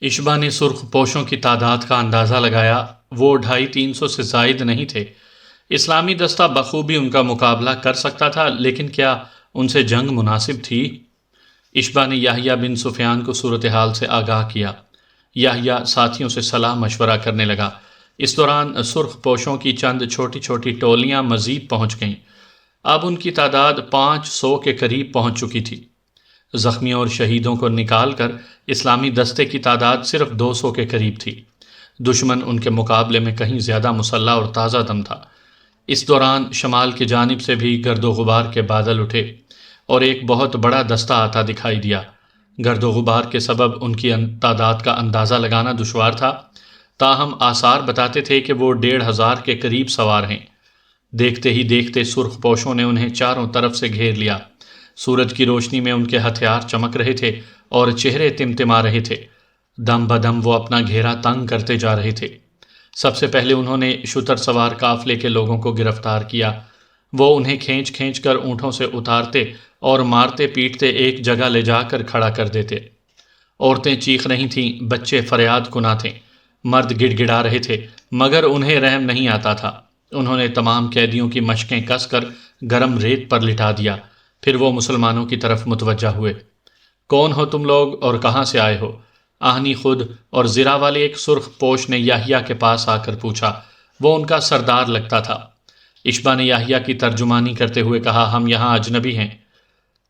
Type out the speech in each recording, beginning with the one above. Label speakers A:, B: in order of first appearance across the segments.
A: اشبا نے سرخ پوشوں کی تعداد کا اندازہ لگایا۔ وہ 250-300 سے زائد نہیں تھے۔ اسلامی دستہ بخوبی ان کا مقابلہ کر سکتا تھا، لیکن کیا ان سے جنگ مناسب تھی؟ اشبا نے یحییٰ بن سفیان کو صورتحال سے آگاہ کیا۔ یحییٰ ساتھیوں سے صلاح مشورہ کرنے لگا۔ اس دوران سرخ پوشوں کی چند چھوٹی چھوٹی ٹولیاں مزید پہنچ گئیں۔ اب ان کی تعداد 500 کے قریب پہنچ چکی تھی۔ زخمیوں اور شہیدوں کو نکال کر اسلامی دستے کی تعداد صرف 200 کے قریب تھی۔ دشمن ان کے مقابلے میں کہیں زیادہ مسلح اور تازہ دم تھا۔ اس دوران شمال کی جانب سے بھی گرد و غبار کے بادل اٹھے اور ایک بہت بڑا دستہ آتا دکھائی دیا۔ گرد و غبار کے سبب ان کی تعداد کا اندازہ لگانا دشوار تھا، تاہم آثار بتاتے تھے کہ وہ 1500 کے قریب سوار ہیں۔ دیکھتے ہی دیکھتے سرخ پوشوں نے انہیں چاروں طرف سے گھیر لیا۔ سورج کی روشنی میں ان کے ہتھیار چمک رہے تھے اور چہرے تمتما رہے تھے۔ دم بدم وہ اپنا گھیرا تنگ کرتے جا رہے تھے۔ سب سے پہلے انہوں نے شتر سوار قافلے کے لوگوں کو گرفتار کیا۔ وہ انہیں کھینچ کھینچ کر اونٹوں سے اتارتے اور مارتے پیٹتے ایک جگہ لے جا کر کھڑا کر دیتے۔ عورتیں چیخ رہی تھیں، بچے فریاد کنا تھے، مرد گڑ گڑا رہے تھے، مگر انہیں رحم نہیں آتا تھا۔ انہوں نے تمام قیدیوں کی مشقیں کس کر گرم ریت پر لٹا دیا۔ پھر وہ مسلمانوں کی طرف متوجہ ہوئے۔ کون ہو تم لوگ اور کہاں سے آئے ہو؟ آہنی خود اور زرہ والے ایک سرخ پوش نے یحییٰ کے پاس آ کر پوچھا۔ وہ ان کا سردار لگتا تھا۔ اشبا نے یحییٰ کی ترجمانی کرتے ہوئے کہا، ہم یہاں اجنبی ہیں،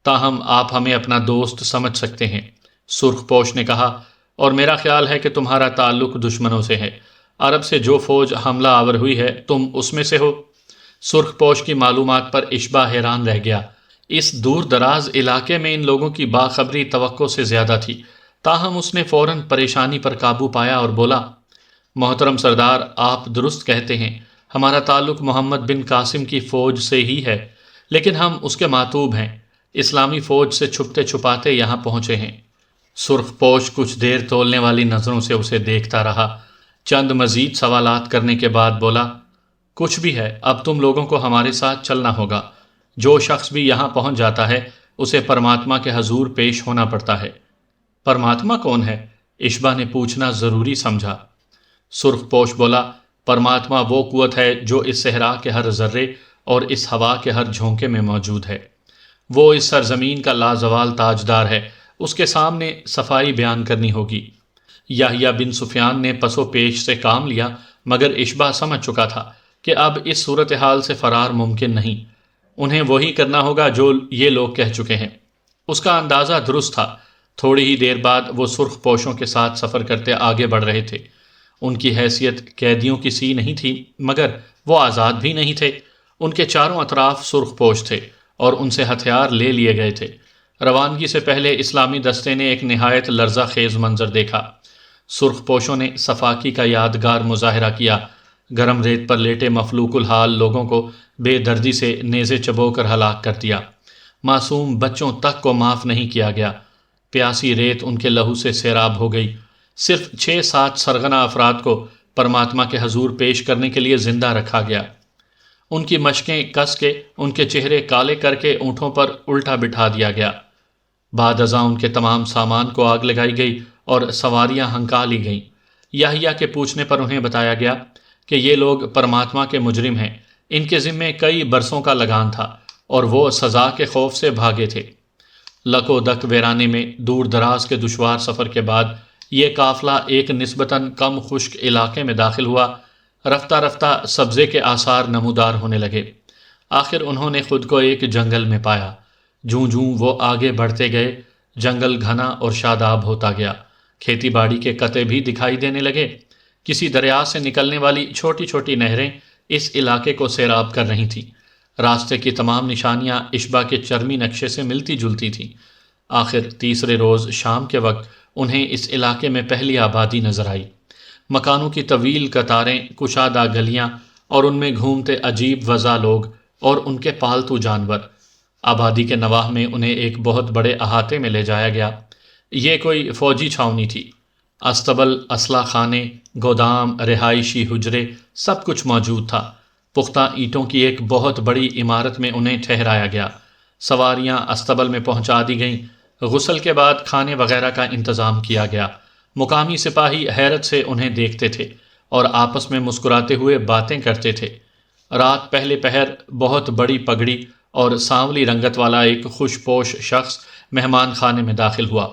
A: تاہم آپ ہمیں اپنا دوست سمجھ سکتے ہیں۔ سرخ پوش نے کہا، اور میرا خیال ہے کہ تمہارا تعلق دشمنوں سے ہے۔ عرب سے جو فوج حملہ آور ہوئی ہے تم اس میں سے ہو؟ سرخ پوش کی معلومات پر اشبا حیران رہ گیا۔ اس دور دراز علاقے میں ان لوگوں کی باخبری توقع سے زیادہ تھی، تاہم اس نے فوراً پریشانی پر قابو پایا اور بولا، محترم سردار، آپ درست کہتے ہیں، ہمارا تعلق محمد بن قاسم کی فوج سے ہی ہے، لیکن ہم اس کے ماتوب ہیں، اسلامی فوج سے چھپتے چھپاتے یہاں پہنچے ہیں۔ سرخ پوش کچھ دیر تولنے والی نظروں سے اسے دیکھتا رہا۔ چند مزید سوالات کرنے کے بعد بولا، کچھ بھی ہے، اب تم لوگوں کو ہمارے ساتھ چلنا ہوگا۔ جو شخص بھی یہاں پہنچ جاتا ہے اسے پرماتما کے حضور پیش ہونا پڑتا ہے۔ پرماتما کون ہے؟ اشبا نے پوچھنا ضروری سمجھا۔ سرخ پوش بولا، پرماتما وہ قوت ہے جو اس صحرا کے ہر ذرے اور اس ہوا کے ہر جھونکے میں موجود ہے۔ وہ اس سرزمین کا لازوال تاجدار ہے، اس کے سامنے صفائی بیان کرنی ہوگی۔ یحییٰ بن سفیان نے پس و پیش سے کام لیا، مگر اشبا سمجھ چکا تھا کہ اب اس صورتحال سے فرار ممکن نہیں۔ انہیں وہی کرنا ہوگا جو یہ لوگ کہہ چکے ہیں۔ اس کا اندازہ درست تھا۔ تھوڑی ہی دیر بعد وہ سرخ پوشوں کے ساتھ سفر کرتے آگے بڑھ رہے تھے۔ ان کی حیثیت قیدیوں کی سی نہیں تھی، مگر وہ آزاد بھی نہیں تھے۔ ان کے چاروں اطراف سرخ پوش تھے اور ان سے ہتھیار لے لیے گئے تھے۔ روانگی سے پہلے اسلامی دستے نے ایک نہایت لرزہ خیز منظر دیکھا۔ سرخ پوشوں نے صفاقی کا یادگار مظاہرہ کیا۔ گرم ریت پر لیٹے مفلوک الحال لوگوں کو بے دردی سے نیزے چبو کر ہلاک کر دیا۔ معصوم بچوں تک کو معاف نہیں کیا گیا۔ پیاسی ریت ان کے لہو سے سیراب ہو گئی۔ صرف 6-7 سرغنہ افراد کو پرماتما کے حضور پیش کرنے کے لیے زندہ رکھا گیا۔ ان کی مشقیں کس کے ان کے چہرے کالے کر کے اونٹوں پر الٹا بٹھا دیا گیا۔ بعد ازاں ان کے تمام سامان کو آگ لگائی گئی اور سواریاں ہنکا لی گئیں۔ یحییٰ کے پوچھنے پر انہیں بتایا گیا کہ یہ لوگ پرماتما کے مجرم ہیں، ان کے ذمے کئی برسوں کا لگان تھا اور وہ سزا کے خوف سے بھاگے تھے۔ لکو دک ویرانے میں دور دراز کے دشوار سفر کے بعد یہ قافلہ ایک نسبتاً کم خشک علاقے میں داخل ہوا۔ رفتہ رفتہ سبزے کے آثار نمودار ہونے لگے۔ آخر انہوں نے خود کو ایک جنگل میں پایا۔ جوں جوں وہ آگے بڑھتے گئے، جنگل گھنا اور شاداب ہوتا گیا۔ کھیتی باڑی کے قطع بھی دکھائی دینے لگے۔ کسی دریا سے نکلنے والی چھوٹی چھوٹی نہریں اس علاقے کو سیراب کر رہی تھیں۔ راستے کی تمام نشانیاں اشبا کے چرمی نقشے سے ملتی جلتی تھیں۔ آخر تیسرے روز شام کے وقت انہیں اس علاقے میں پہلی آبادی نظر آئی۔ مکانوں کی طویل قطاریں، کشادہ گلیاں اور ان میں گھومتے عجیب وضع لوگ اور ان کے پالتو جانور۔ آبادی کے نواح میں انہیں ایک بہت بڑے احاطے میں لے جایا گیا۔ یہ کوئی فوجی چھاؤنی تھی۔ استبل، اسلحہ خانے، گودام، رہائشی حجرے، سب کچھ موجود تھا۔ پختہ اینٹوں کی ایک بہت بڑی عمارت میں انہیں ٹھہرایا گیا۔ سواریاں استبل میں پہنچا دی گئیں۔ غسل کے بعد کھانے وغیرہ کا انتظام کیا گیا۔ مقامی سپاہی حیرت سے انہیں دیکھتے تھے اور آپس میں مسکراتے ہوئے باتیں کرتے تھے۔ رات پہلے پہر بہت بڑی پگڑی اور سانولی رنگت والا ایک خوش پوش شخص مہمان خانے میں داخل ہوا۔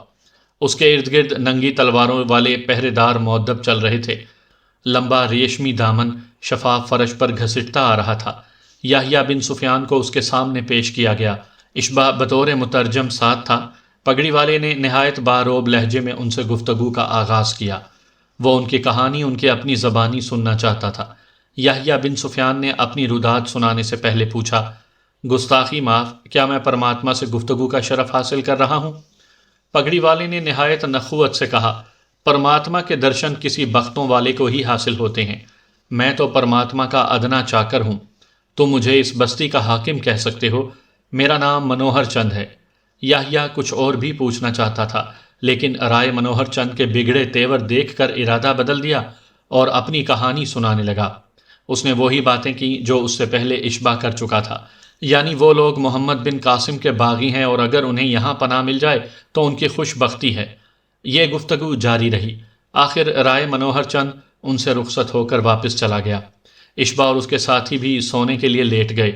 A: اس کے ارد گرد ننگی تلواروں والے پہرے دار مؤدب چل رہے تھے۔ لمبا ریشمی دامن شفاف فرش پر گھسٹتا آ رہا تھا۔ یحییٰ بن سفیان کو اس کے سامنے پیش کیا گیا۔ اشبا بطور مترجم ساتھ تھا۔ پگڑی والے نے نہایت باروب لہجے میں ان سے گفتگو کا آغاز کیا۔ وہ ان کی کہانی ان کی اپنی زبانی سننا چاہتا تھا۔ یحییٰ بن سفیان نے اپنی روداد سنانے سے پہلے پوچھا، گستاخی معاف، کیا میں پرماتما سے گفتگو کا شرف حاصل کر رہا ہوں؟ پگڑی والے نے نہایت نخوت سے کہا، پرماتما کے درشن کسی بختوں والے کو ہی حاصل ہوتے ہیں۔ میں تو پرماتما کا ادنا چاکر ہوں۔ تم مجھے اس بستی کا حاکم کہہ سکتے ہو۔ میرا نام منوہر چند ہے۔ یحییٰ کچھ اور بھی پوچھنا چاہتا تھا، لیکن رائے منوہر چند کے بگڑے تیور دیکھ کر ارادہ بدل دیا اور اپنی کہانی سنانے لگا۔ اس نے وہی باتیں کی جو اس سے پہلے اشبا کر چکا تھا، یعنی وہ لوگ محمد بن قاسم کے باغی ہیں اور اگر انہیں یہاں پناہ مل جائے تو ان کی خوش بختی ہے۔ یہ گفتگو جاری رہی۔ آخر رائے منوہر چند ان سے رخصت ہو کر واپس چلا گیا۔ اشبا اور اس کے ساتھی بھی سونے کے لیے لیٹ گئے۔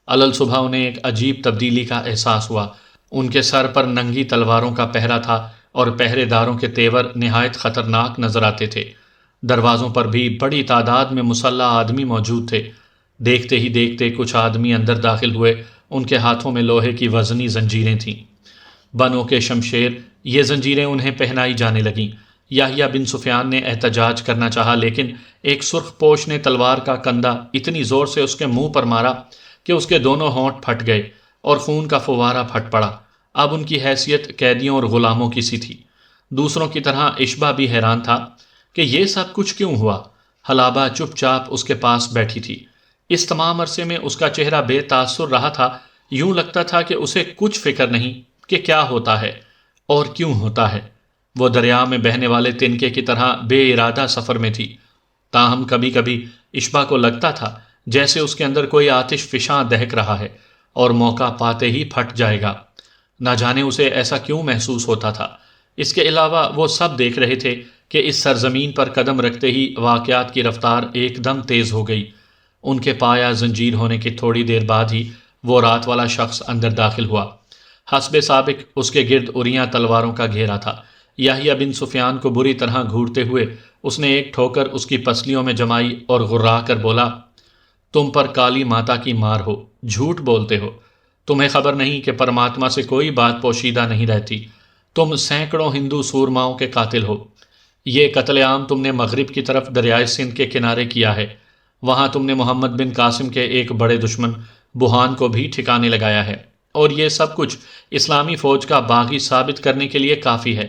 A: علل صبح انہیں ایک عجیب تبدیلی کا احساس ہوا۔ ان کے سر پر ننگی تلواروں کا پہرا تھا اور پہرے داروں کے تیور نہایت خطرناک نظر آتے تھے۔ دروازوں پر بھی بڑی تعداد میں مسلح آدمی موجود تھے۔ دیکھتے ہی دیکھتے کچھ آدمی اندر داخل ہوئے۔ ان کے ہاتھوں میں لوہے کی وزنی زنجیریں تھیں۔ بنو کے شمشیر، یہ زنجیریں انہیں پہنائی جانے لگیں۔ یحییٰ بن سفیان نے احتجاج کرنا چاہا، لیکن ایک سرخ پوش نے تلوار کا کندہ اتنی زور سے اس کے منہ پر مارا کہ اس کے دونوں ہونٹ پھٹ گئے اور خون کا فوارہ پھٹ پڑا۔ اب ان کی حیثیت قیدیوں اور غلاموں کی سی تھی۔ دوسروں کی طرح اشبا بھی حیران تھا کہ یہ سب کچھ کیوں ہوا۔ حلابہ چپ چاپ اس کے پاس بیٹھی تھی۔ اس تمام عرصے میں اس کا چہرہ بے تاثر رہا تھا۔ یوں لگتا تھا کہ اسے کچھ فکر نہیں کہ کیا ہوتا ہے اور کیوں ہوتا ہے۔ وہ دریا میں بہنے والے تنکے کی طرح بے ارادہ سفر میں تھی۔ تاہم کبھی کبھی اشبا کو لگتا تھا جیسے اس کے اندر کوئی آتش فشاں دہک رہا ہے اور موقع پاتے ہی پھٹ جائے گا۔ نہ جانے اسے ایسا کیوں محسوس ہوتا تھا۔ اس کے علاوہ وہ سب دیکھ رہے تھے کہ اس سرزمین پر قدم رکھتے ہی واقعات کی رفتار ایک دم تیز ہو گئی۔ ان کے پایا زنجیر ہونے کی تھوڑی دیر بعد ہی وہ رات والا شخص اندر داخل ہوا۔ حسب سابق اس کے گرد اریاں تلواروں کا گھیرا تھا۔ یحییٰ بن سفیان کو بری طرح گھورتے ہوئے اس نے ایک ٹھوکر اس کی پسلیوں میں جمائی اور غرا کر بولا، تم پر کالی ماتا کی مار ہو، جھوٹ بولتے ہو۔ تمہیں خبر نہیں کہ پرماتما سے کوئی بات پوشیدہ نہیں رہتی۔ تم سینکڑوں ہندو سورماؤں کے قاتل ہو۔ یہ قتل عام تم نے مغرب کی طرف دریائے سندھ کے کنارے کیا ہے۔ وہاں تم نے محمد بن قاسم کے ایک بڑے دشمن بوہان کو بھی ٹھکانے لگایا ہے، اور یہ سب کچھ اسلامی فوج کا باغی ثابت کرنے کے لیے کافی ہے۔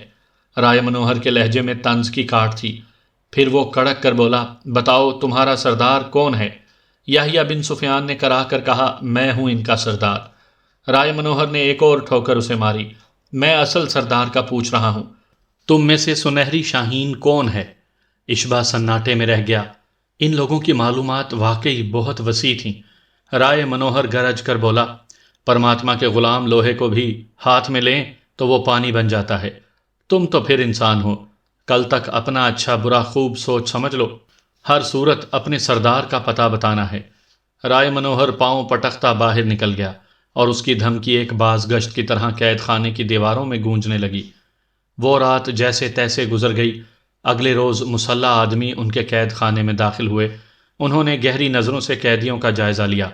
A: رائے منوہر کے لہجے میں طنز کی کاٹ تھی۔ پھر وہ کڑک کر بولا، بتاؤ تمہارا سردار کون ہے؟ یحییٰ بن سفیان نے کراہ کر کہا، میں ہوں ان کا سردار۔ رائے منوہر نے ایک اور ٹھوکر اسے ماری، میں اصل سردار کا پوچھ رہا ہوں۔ تم میں سے سنہری شاہین کون ہے؟ اشبا سناٹے میں رہ گیا۔ ان لوگوں کی معلومات واقعی بہت وسیع تھیں۔ رائے منوہر گرج کر بولا، پرماتما کے غلام لوہے کو بھی ہاتھ میں لیں تو وہ پانی بن جاتا ہے۔ تم تو پھر انسان ہو۔ کل تک اپنا اچھا برا خوب سوچ سمجھ لو۔ ہر صورت اپنے سردار کا پتہ بتانا ہے۔ رائے منوہر پاؤں پٹکتا باہر نکل گیا اور اس کی دھمکی ایک باز گشت کی طرح قید خانے کی دیواروں میں گونجنے لگی۔ وہ رات جیسے تیسے گزر گئی۔ اگلے روز مسلح آدمی ان کے قید خانے میں داخل ہوئے۔ انہوں نے گہری نظروں سے قیدیوں کا جائزہ لیا۔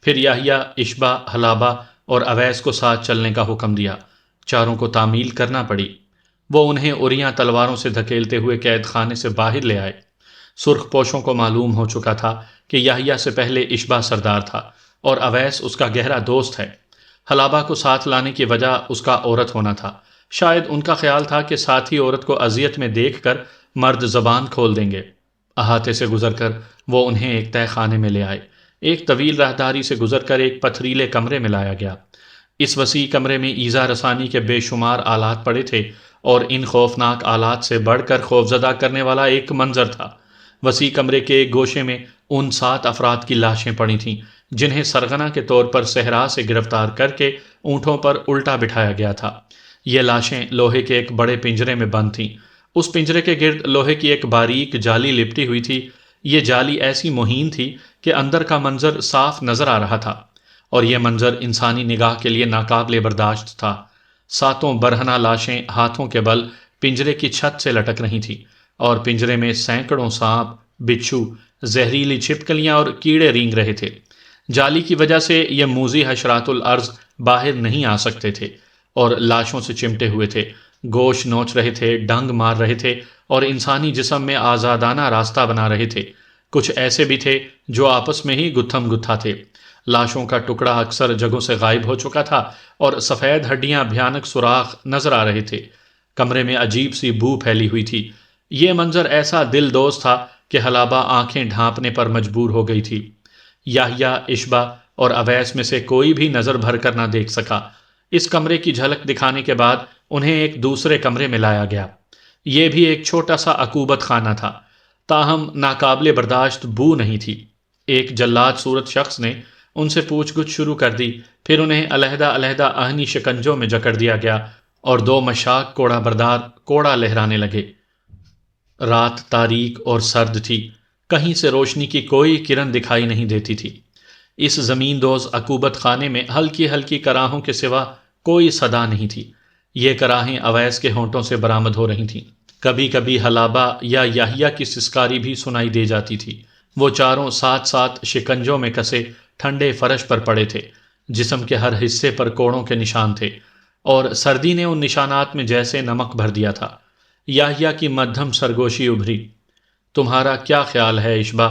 A: پھر یحییٰ، اشبا، حلابہ اور اویس کو ساتھ چلنے کا حکم دیا۔ چاروں کو تعمیل کرنا پڑی۔ وہ انہیں اریاں تلواروں سے دھکیلتے ہوئے قید خانے سے باہر لے آئے۔ سرخ پوشوں کو معلوم ہو چکا تھا کہ یحییٰ سے پہلے اشبا سردار تھا اور اویس اس کا گہرا دوست ہے۔ حلابہ کو ساتھ لانے کی وجہ اس کا عورت ہونا تھا۔ شاید ان کا خیال تھا کہ ساتھی عورت کو اذیت میں دیکھ کر مرد زبان کھول دیں گے۔ احاطے سے گزر کر وہ انہیں ایک تہہ خانے میں لے آئے۔ ایک طویل راہداری سے گزر کر ایک پتھریلے کمرے میں لایا گیا۔ اس وسیع کمرے میں ایذا رسانی کے بے شمار آلات پڑے تھے اور ان خوفناک آلات سے بڑھ کر خوفزدہ کرنے والا ایک منظر تھا۔ وسیع کمرے کے ایک گوشے میں ان 7 افراد کی لاشیں پڑی تھیں جنہیں سرغنہ کے طور پر صحرا سے گرفتار کر کے اونٹوں پر الٹا بٹھایا گیا تھا۔ یہ لاشیں لوہے کے ایک بڑے پنجرے میں بند تھیں۔ اس پنجرے کے گرد لوہے کی ایک باریک جالی لپٹی ہوئی تھی۔ یہ جالی ایسی مہین تھی کہ اندر کا منظر صاف نظر آ رہا تھا، اور یہ منظر انسانی نگاہ کے لیے ناقابل برداشت تھا۔ 7 برہنہ لاشیں ہاتھوں کے بل پنجرے کی چھت سے لٹک رہی تھیں، اور پنجرے میں سینکڑوں سانپ، بچھو، زہریلی چھپکلیاں اور کیڑے رینگ رہے تھے۔ جالی کی وجہ سے یہ موذی حشرات الارض باہر نہیں آ سکتے تھے، اور لاشوں سے چمٹے ہوئے تھے، گوشت نوچ رہے تھے، ڈنگ مار رہے تھے، اور انسانی جسم میں آزادانہ راستہ بنا رہے تھے۔ کچھ ایسے بھی تھے جو آپس میں ہی گتھم گتھا تھے۔ لاشوں کا ٹکڑا اکثر جگہوں سے غائب ہو چکا تھا، اور سفید ہڈیاں بھیانک سوراخ نظر آ رہے تھے۔ کمرے میں عجیب سی بو پھیلی ہوئی تھی۔ یہ منظر ایسا دل دوز تھا کہ حلابہ آنکھیں ڈھانپنے پر مجبور ہو گئی تھی۔ یحییٰ، اشبا اور اویس میں سے کوئی بھی نظر بھر کر نہ دیکھ سکا۔ اس کمرے کی جھلک دکھانے کے بعد انہیں ایک دوسرے کمرے میں لایا گیا۔ یہ بھی ایک چھوٹا سا عقوبت خانہ تھا، تاہم ناقابل برداشت بو نہیں تھی۔ ایک جلاد صورت شخص نے ان سے پوچھ گچھ شروع کر دی، پھر انہیں علیحدہ علیحدہ آہنی شکنجوں میں جکڑ دیا گیا، اور 2 مشاک کوڑا بردار کوڑا لہرانے لگے۔ رات تاریک اور سرد تھی، کہیں سے روشنی کی کوئی کرن دکھائی نہیں دیتی تھی۔ اس زمین دوز عقوبت خانے میں ہلکی ہلکی کراہوں کے سوا کوئی صدا نہیں تھی۔ یہ کراہیں اویس کے ہونٹوں سے برآمد ہو رہی تھیں۔ کبھی کبھی حلابہ یا یحییٰ کی سسکاری بھی سنائی دے جاتی تھی۔ وہ چاروں ساتھ ساتھ شکنجوں میں کسے ٹھنڈے فرش پر پڑے تھے، جسم کے ہر حصے پر کوڑوں کے نشان تھے، اور سردی نے ان نشانات میں جیسے نمک بھر دیا تھا۔ یحییٰ کی مدھم سرگوشی ابھری۔ تمہارا کیا خیال ہے اشبا؟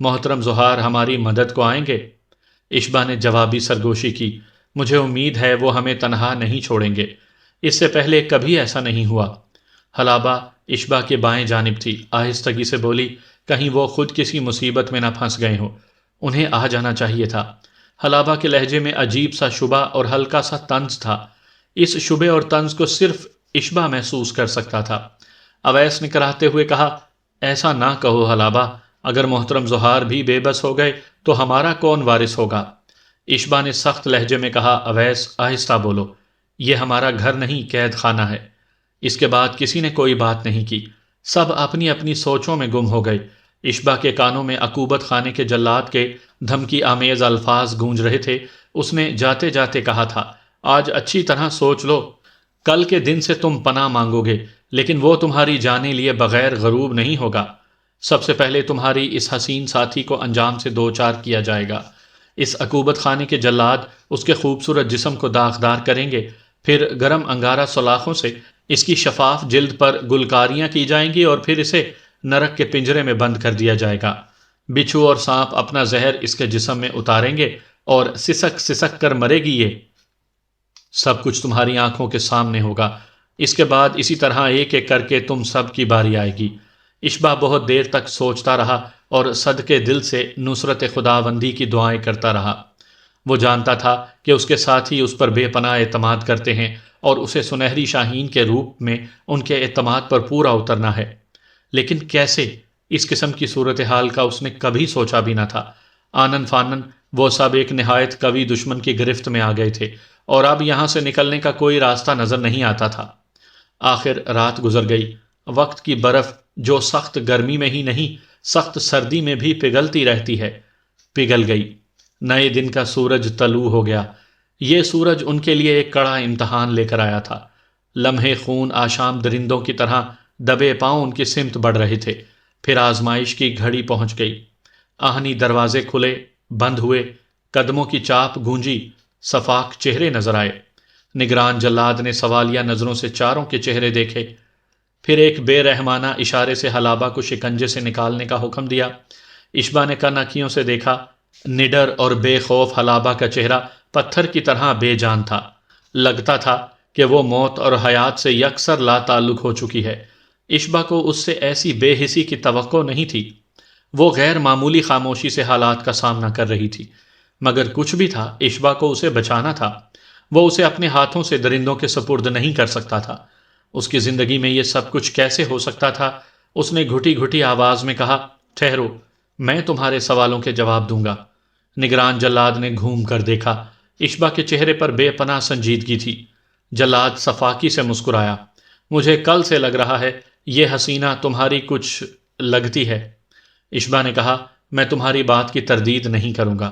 A: محترم زہار ہماری مدد کو آئیں گے؟ اشبا نے جوابی سرگوشی کی، مجھے امید ہے وہ ہمیں تنہا نہیں چھوڑیں گے، اس سے پہلے کبھی ایسا نہیں ہوا۔ حلابہ اشبا کے بائیں جانب تھی، آہستگی سے بولی، کہیں وہ خود کسی مصیبت میں نہ پھنس گئے ہوں، انہیں آ جانا چاہیے تھا۔ حلابہ کے لہجے میں عجیب سا شبہ اور ہلکا سا طنز تھا۔ اس شبے اور طنز کو صرف اشبا محسوس کر سکتا تھا۔ اویس نے کراہتے ہوئے کہا، ایسا نہ کہو حلابہ، اگر محترم زہار بھی بے بس ہو گئے تو ہمارا کون وارث ہوگا؟ اشبا نے سخت لہجے میں کہا، اویس آہستہ بولو، یہ ہمارا گھر نہیں قید خانہ ہے۔ اس کے بعد کسی نے کوئی بات نہیں کی، سب اپنی اپنی سوچوں میں گم ہو گئے۔ اشبا کے کانوں میں عقوبت خانے کے جلاد کے دھمکی آمیز الفاظ گونج رہے تھے۔ اس نے جاتے جاتے کہا تھا، آج اچھی طرح سوچ لو، کل کے دن سے تم پناہ مانگو گے، لیکن وہ تمہاری جانے لیے بغیر غروب نہیں ہوگا۔ سب سے پہلے تمہاری اس حسین ساتھی کو انجام سے دوچار کیا جائے گا۔ اس عقوبت خانے کے جلاد اس کے خوبصورت جسم کو داغدار کریں گے، پھر گرم انگارہ سلاخوں سے اس کی شفاف جلد پر گلکاریاں کی جائیں گی، اور پھر اسے نرک کے پنجرے میں بند کر دیا جائے گا۔ بچھو اور سانپ اپنا زہر اس کے جسم میں اتاریں گے، اور سسک سسک کر مرے گی۔ یہ سب کچھ تمہاری آنکھوں کے سامنے ہوگا۔ اس کے بعد اسی طرح ایک ایک کر کے تم سب کی باری آئے گی۔ اشبا بہت دیر تک سوچتا رہا اور صدقے دل سے نصرت خداوندی کی دعائیں کرتا رہا۔ وہ جانتا تھا کہ اس کے ساتھی اس پر بے پناہ اعتماد کرتے ہیں، اور اسے سنہری شاہین کے روپ میں ان کے اعتماد پر پورا اترنا ہے۔ لیکن کیسے؟ اس قسم کی صورتحال کا اس نے کبھی سوچا بھی نہ تھا۔ آنن فانن وہ سب ایک نہایت قوی دشمن کی گرفت میں آ گئے تھے، اور اب یہاں سے نکلنے کا کوئی راستہ نظر نہیں آتا تھا۔ آخر رات گزر گئی۔ وقت کی برف جو سخت گرمی میں ہی نہیں، سخت سردی میں بھی پگھلتی رہتی ہے، پگھل گئی۔ نئے دن کا سورج طلوع ہو گیا۔ یہ سورج ان کے لیے ایک کڑا امتحان لے کر آیا تھا۔ لمحے خون آشام درندوں کی طرح دبے پاؤں ان کی سمت بڑھ رہے تھے۔ پھر آزمائش کی گھڑی پہنچ گئی۔ آہنی دروازے کھلے، بند ہوئے، قدموں کی چاپ گونجی، صفاق چہرے نظر آئے۔ نگران جلاد نے سوالیہ نظروں سے چاروں کے چہرے دیکھے، پھر ایک بے رحمانہ اشارے سے حلابہ کو شکنجے سے نکالنے کا حکم دیا۔ اشبا نے کن آنکھیوں سے دیکھا، نڈر اور بے خوف حلابہ کا چہرہ پتھر کی طرح بے جان تھا۔ لگتا تھا کہ وہ موت اور حیات سے یکسر لا تعلق ہو چکی ہے۔ اشبا کو اس سے ایسی بے حسی کی توقع نہیں تھی۔ وہ غیر معمولی خاموشی سے حالات کا سامنا کر رہی تھی، مگر کچھ بھی تھا، اشبا کو اسے بچانا تھا۔ وہ اسے اپنے ہاتھوں سے درندوں کے سپرد نہیں کر سکتا تھا۔ اس کی زندگی میں یہ سب کچھ کیسے ہو سکتا تھا؟ اس نے گھٹی گھٹی آواز میں کہا، ٹھہرو، میں تمہارے سوالوں کے جواب دوں گا۔ نگران جلاد نے گھوم کر دیکھا۔ اشبا کے چہرے پر بے پناہ سنجیدگی تھی۔ جلاد صفاقی سے مسکرایا، مجھے کل سے لگ رہا ہے یہ حسینہ تمہاری کچھ لگتی ہے؟ اشبا نے کہا، میں تمہاری بات کی تردید نہیں کروں گا،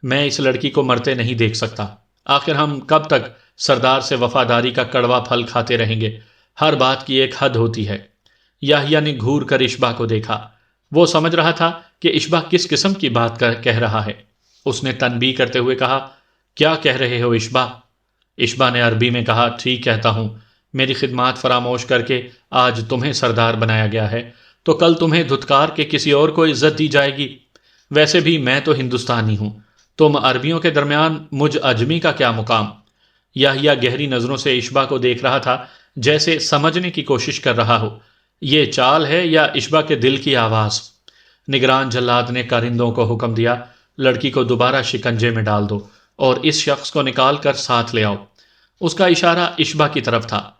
A: میں اس لڑکی کو مرتے نہیں دیکھ سکتا، آخر ہم کب تک سردار سے وفاداری کا کڑوا پھل کھاتے رہیں گے؟ ہر بات کی ایک حد ہوتی ہے۔ یحییٰ نے گھور کر اشبا کو دیکھا، وہ سمجھ رہا تھا کہ اشبا کس قسم کی بات کہہ رہا ہے۔ اس نے تنبیہ کرتے ہوئے کہا، کیا کہہ رہے ہو اشبا؟ اشبا نے عربی میں کہا، ٹھیک کہتا ہوں، میری خدمات فراموش کر کے آج تمہیں سردار بنایا گیا ہے تو کل تمہیں دھتکار کے کسی اور کو عزت دی جائے گی۔ ویسے بھی میں تو ہندوستانی ہوں، تم عربیوں کے درمیان مجھ اجمی کا کیا مقام؟ یحییٰ گہری نظروں سے اشبا کو دیکھ رہا تھا، جیسے سمجھنے کی کوشش کر رہا ہو یہ چال ہے یا اشبا کے دل کی آواز۔ نگران جلاد نے کارندوں کو حکم دیا، لڑکی کو دوبارہ شکنجے میں ڈال دو اور اس شخص کو نکال کر ساتھ لے آؤ۔ اس کا اشارہ اشبا کی طرف تھا۔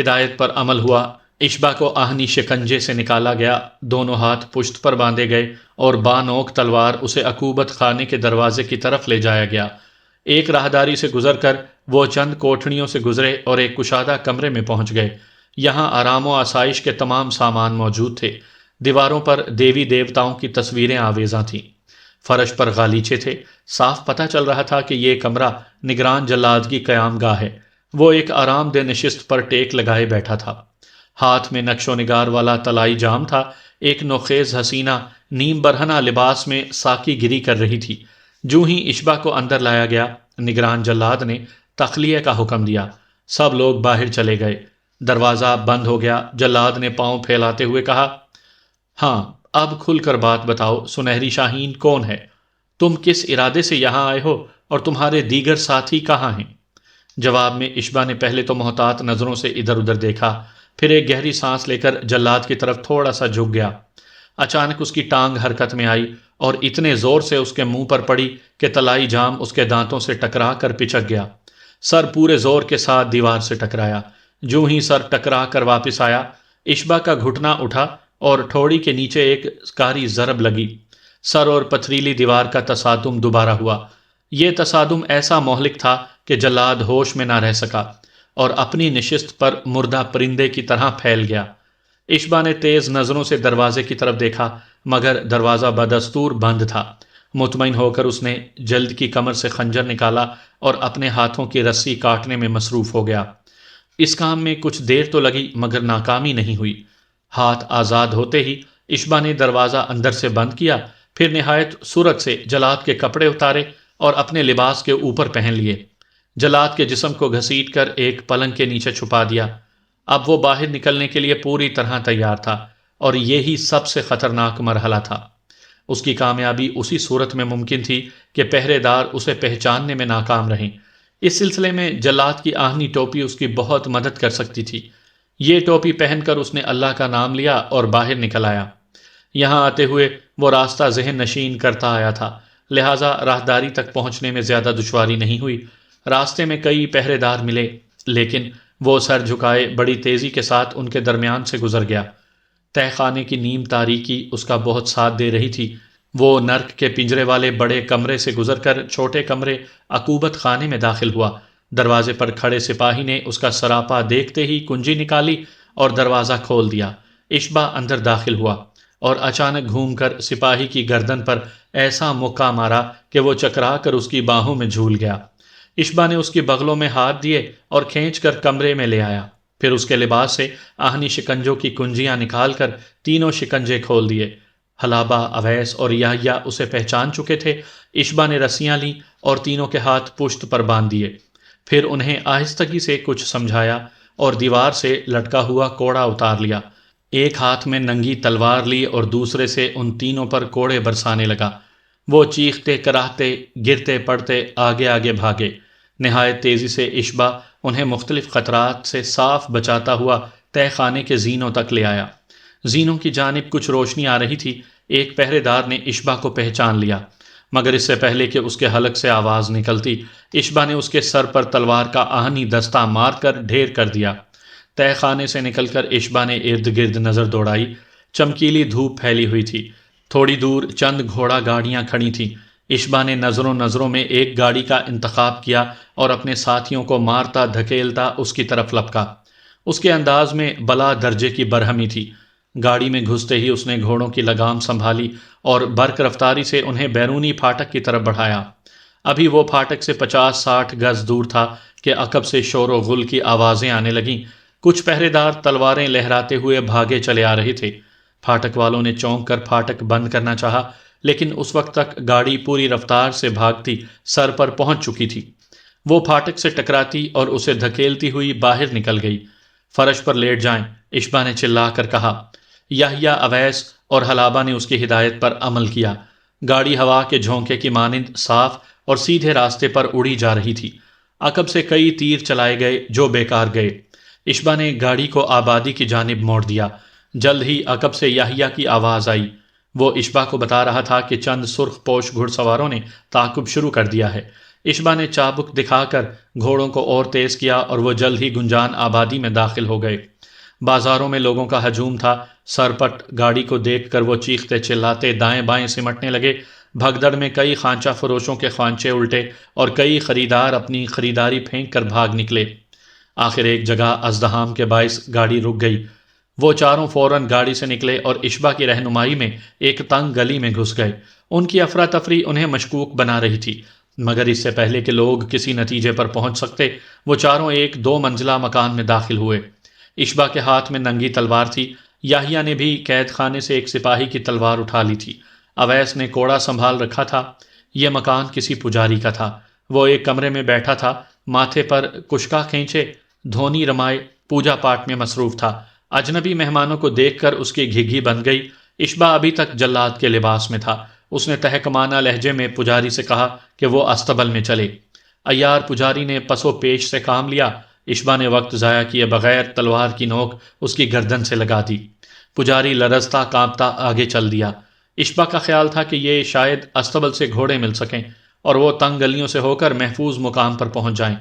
A: ہدایت پر عمل ہوا، اشبا کو آہنی شکنجے سے نکالا گیا، دونوں ہاتھ پشت پر باندھے گئے اور بانوک تلوار اسے عقوبت خانے کے دروازے کی طرف لے جایا گیا۔ ایک راہداری سے گزر کر وہ چند کوٹھڑیوں سے گزرے اور ایک کشادہ کمرے میں پہنچ گئے۔ یہاں آرام و آسائش کے تمام سامان موجود تھے۔ دیواروں پر دیوی دیوتاؤں کی تصویریں آویزاں تھیں، فرش پر غالیچے تھے۔ صاف پتہ چل رہا تھا کہ یہ کمرہ نگران جلاد کی قیام گاہ ہے۔ وہ ایک آرام دہ نشست پر ٹیک لگائے بیٹھا تھا، ہاتھ میں نقش و نگار والا طلائی جام تھا۔ ایک نوخیز حسینہ نیم برہنہ لباس میں ساکی گیری کر رہی تھی۔ جو ہی اشبا کو اندر لایا گیا، نگران جلاد نے تخلیہ کا حکم دیا۔ سب لوگ باہر چلے گئے، دروازہ بند ہو گیا۔ جلاد نے پاؤں پھیلاتے ہوئے کہا، ہاں اب کھل کر بات بتاؤ، سنہری شاہین کون ہے؟ تم کس ارادے سے یہاں آئے ہو اور تمہارے دیگر ساتھی کہاں ہیں؟ جواب میں اشبا نے پہلے تو محتاط نظروں سے ادھر ادھر دیکھا، پھر ایک گہری سانس لے کر جلاد کی طرف تھوڑا سا جھک گیا۔ اچانک اس کی ٹانگ حرکت میں آئی اور اتنے زور سے اس کے منہ پر پڑی کہ طلائی جام اس کے دانتوں سے ٹکرا کر پچک گیا۔ سر پورے زور کے ساتھ دیوار سے ٹکرایا۔ جو ہی سر ٹکرا کر واپس آیا، اشبا کا گھٹنا اٹھا اور ٹھوڑی کے نیچے ایک کاری ضرب لگی۔ سر اور پتھریلی دیوار کا تصادم دوبارہ ہوا۔ یہ تصادم ایسا مہلک تھا کہ جلاد ہوش میں نہ رہ سکا اور اپنی نشست پر مردہ پرندے کی طرح پھیل گیا۔ اشبا نے تیز نظروں سے دروازے کی طرف دیکھا، مگر دروازہ بدستور بند تھا۔ مطمئن ہو کر اس نے جلد کی کمر سے خنجر نکالا اور اپنے ہاتھوں کی رسی کاٹنے میں مصروف ہو گیا۔ اس کام میں کچھ دیر تو لگی مگر ناکامی نہیں ہوئی۔ ہاتھ آزاد ہوتے ہی اشبا نے دروازہ اندر سے بند کیا، پھر نہایت سرعت سے جلاد کے کپڑے اتارے اور اپنے لباس کے اوپر پہن لیے۔ جلاد کے جسم کو گھسیٹ کر ایک پلنگ کے نیچے چھپا دیا۔ اب وہ باہر نکلنے کے لیے پوری طرح تیار تھا اور یہی سب سے خطرناک مرحلہ تھا۔ اس کی کامیابی اسی صورت میں ممکن تھی کہ پہرے دار اسے پہچاننے میں ناکام رہیں۔ اس سلسلے میں جلاد کی آہنی ٹوپی اس کی بہت مدد کر سکتی تھی۔ یہ ٹوپی پہن کر اس نے اللہ کا نام لیا اور باہر نکل آیا۔ یہاں آتے ہوئے وہ راستہ ذہن نشین کرتا آیا تھا، لہٰذا راہداری تک پہنچنے میں زیادہ دشواری نہیں ہوئی۔ راستے میں کئی پہرے دار ملے، لیکن وہ سر جھکائے بڑی تیزی کے ساتھ ان کے درمیان سے گزر گیا۔ تہ خانے کی نیم تاریکی اس کا بہت ساتھ دے رہی تھی۔ وہ نرک کے پنجرے والے بڑے کمرے سے گزر کر چھوٹے کمرے عقوبت خانے میں داخل ہوا۔ دروازے پر کھڑے سپاہی نے اس کا سراپا دیکھتے ہی کنجی نکالی اور دروازہ کھول دیا۔ اشبا اندر داخل ہوا اور اچانک گھوم کر سپاہی کی گردن پر ایسا مکہ مارا کہ وہ چکرا کر اس کی باہوں میں جھول گیا۔ اشبا نے اس کی بغلوں میں ہاتھ دیے اور کھینچ کر کمرے میں لے آیا، پھر اس کے لباس سے آہنی شکنجوں کی کنجیاں نکال کر تینوں شکنجے کھول دیے۔ حلابہ، اویس اور یحییٰ اسے پہچان چکے تھے۔ اشبا نے رسیاں لیں اور تینوں کے ہاتھ پشت پر باندھ دیے، پھر انہیں آہستگی سے کچھ سمجھایا اور دیوار سے لٹکا ہوا کوڑا اتار لیا۔ ایک ہاتھ میں ننگی تلوار لی اور دوسرے سے ان تینوں پر کوڑے برسانے لگا۔ وہ چیختے کراہتے گرتے پڑتے آگے آگے بھاگے۔ نہایت تیزی سے اشبا انہیں مختلف خطرات سے صاف بچاتا ہوا تہ خانے کے زینوں تک لے آیا۔ زینوں کی جانب کچھ روشنی آ رہی تھی۔ ایک پہرے دار نے اشبا کو پہچان لیا، مگر اس سے پہلے کہ اس کے حلق سے آواز نکلتی، اشبا نے اس کے سر پر تلوار کا آہنی دستہ مار کر ڈھیر کر دیا۔ تہ خانے سے نکل کر اشبا نے ارد گرد نظر دوڑائی۔ چمکیلی دھوپ پھیلی ہوئی تھی۔ تھوڑی دور چند گھوڑا گاڑیاں کھڑی تھیں۔ اشبا نے نظروں میں ایک گاڑی کا انتخاب کیا اور اپنے ساتھیوں کو مارتا دھکیلتا اس کی طرف لپکا۔ اس کے انداز میں بلا درجے کی برہمی تھی۔ گاڑی میں گھستے ہی اس نے گھوڑوں کی لگام سنبھالی اور برق رفتاری سے انہیں بیرونی پھاٹک کی طرف بڑھایا۔ ابھی وہ پھاٹک سے 50-60 گز دور تھا کہ عقب سے شور و غل کی آوازیں آنے لگیں۔ کچھ پہرے دار تلواریں لہراتے ہوئے بھاگے چلے آ رہے تھے۔ پھاٹک والوں نے چونک کر پھاٹک بند کرنا چاہا، لیکن اس وقت تک گاڑی پوری رفتار سے بھاگتی سر پر پہنچ چکی تھی۔ وہ پھاٹک سے ٹکراتی اور اسے دھکیلتی ہوئی باہر نکل گئی۔ فرش پر لیٹ جائیں، اشبا نے چلا کر کہا۔ یحییٰ، اویس اور حلابہ نے اس کی ہدایت پر عمل کیا۔ گاڑی ہوا کے جھونکے کی مانند صاف اور سیدھے راستے پر اڑی جا رہی تھی۔ عقب سے کئی تیر چلائے گئے جو بیکار گئے۔ اشبا نے گاڑی کو آبادی کی جانب موڑ دیا۔ جلد ہی عقب سے یحییٰ کی آواز آئی۔ وہ اشبا کو بتا رہا تھا کہ چند سرخ پوش گھڑ سواروں نے تعاقب شروع کر دیا ہے۔ اشبا نے چابک دکھا کر گھوڑوں کو اور تیز کیا اور وہ جلد ہی گنجان آبادی میں داخل ہو گئے۔ بازاروں میں لوگوں کا ہجوم تھا۔ سرپٹ گاڑی کو دیکھ کر وہ چیختے چلاتے دائیں بائیں سمٹنے لگے۔ بھگدڑ میں کئی خانچہ فروشوں کے خوانچے الٹے اور کئی خریدار اپنی خریداری پھینک کر بھاگ نکلے۔ آخر ایک جگہ ازدحام کے باعث گاڑی رک گئی۔ وہ چاروں فوراً گاڑی سے نکلے اور اشبا کی رہنمائی میں ایک تنگ گلی میں گھس گئے۔ ان کی افراتفری انہیں مشکوک بنا رہی تھی، مگر اس سے پہلے کہ لوگ کسی نتیجے پر پہنچ سکتے، وہ چاروں ایک 2 منزلہ مکان میں داخل ہوئے۔ اشبا کے ہاتھ میں ننگی تلوار تھی۔ یحییٰ نے بھی قید خانے سے ایک سپاہی کی تلوار اٹھا لی تھی۔ اویس نے کوڑا سنبھال رکھا تھا۔ یہ مکان کسی پجاری کا تھا۔ وہ ایک کمرے میں بیٹھا تھا، ماتھے پر کشکا کھینچے، دھونی رمائے، پوجا پاٹ میں مصروف تھا۔ اجنبی مہمانوں کو دیکھ کر اس کی گھگھی بن گئی۔ اشبا ابھی تک جلاد کے لباس میں تھا۔ اس نے تہکمانہ لہجے میں پجاری سے کہا کہ وہ استبل میں چلے۔ عیار پجاری نے پس و پیش سے کام لیا۔ اشبا نے وقت ضائع کیے بغیر تلوار کی نوک اس کی گردن سے لگا دی۔ پجاری لرزتا کانپتا آگے چل دیا۔ اشبا کا خیال تھا کہ یہ شاید استبل سے گھوڑے مل سکیں اور وہ تنگ گلیوں سے ہو کر محفوظ مقام پر پہنچ جائیں،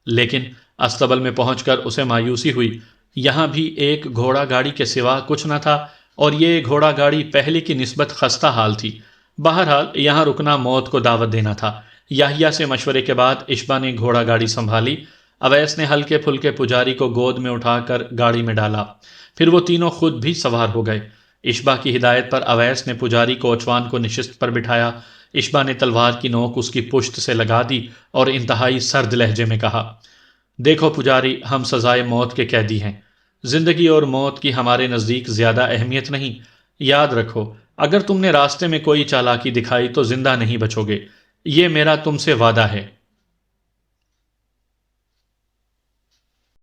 A: لیکن استبل میں پہنچ کر اسے مایوسی ہوئی۔ یہاں بھی ایک گھوڑا گاڑی کے سوا کچھ نہ تھا، اور یہ گھوڑا گاڑی پہلے کی نسبت خستہ حال تھی۔ بہرحال یہاں رکنا موت کو دعوت دینا تھا۔ یحییٰ سے مشورے کے بعد اشبا نے گھوڑا گاڑی سنبھالی۔ اویس نے ہلکے پھلکے پجاری کو گود میں اٹھا کر گاڑی میں ڈالا، پھر وہ تینوں خود بھی سوار ہو گئے۔ اشبا کی ہدایت پر اویس نے پجاری کوچوان کو نشست پر بٹھایا۔ اشبا نے تلوار کی نوک اس کی پشت سے لگا دی اور انتہائی سرد لہجے میں کہا، دیکھو پجاری، ہم سزائے موت کے قیدی ہیں۔ زندگی اور موت کی ہمارے نزدیک زیادہ اہمیت نہیں۔ یاد رکھو، اگر تم نے راستے میں کوئی چالاکی دکھائی تو زندہ نہیں بچو گے۔ یہ میرا تم سے وعدہ ہے۔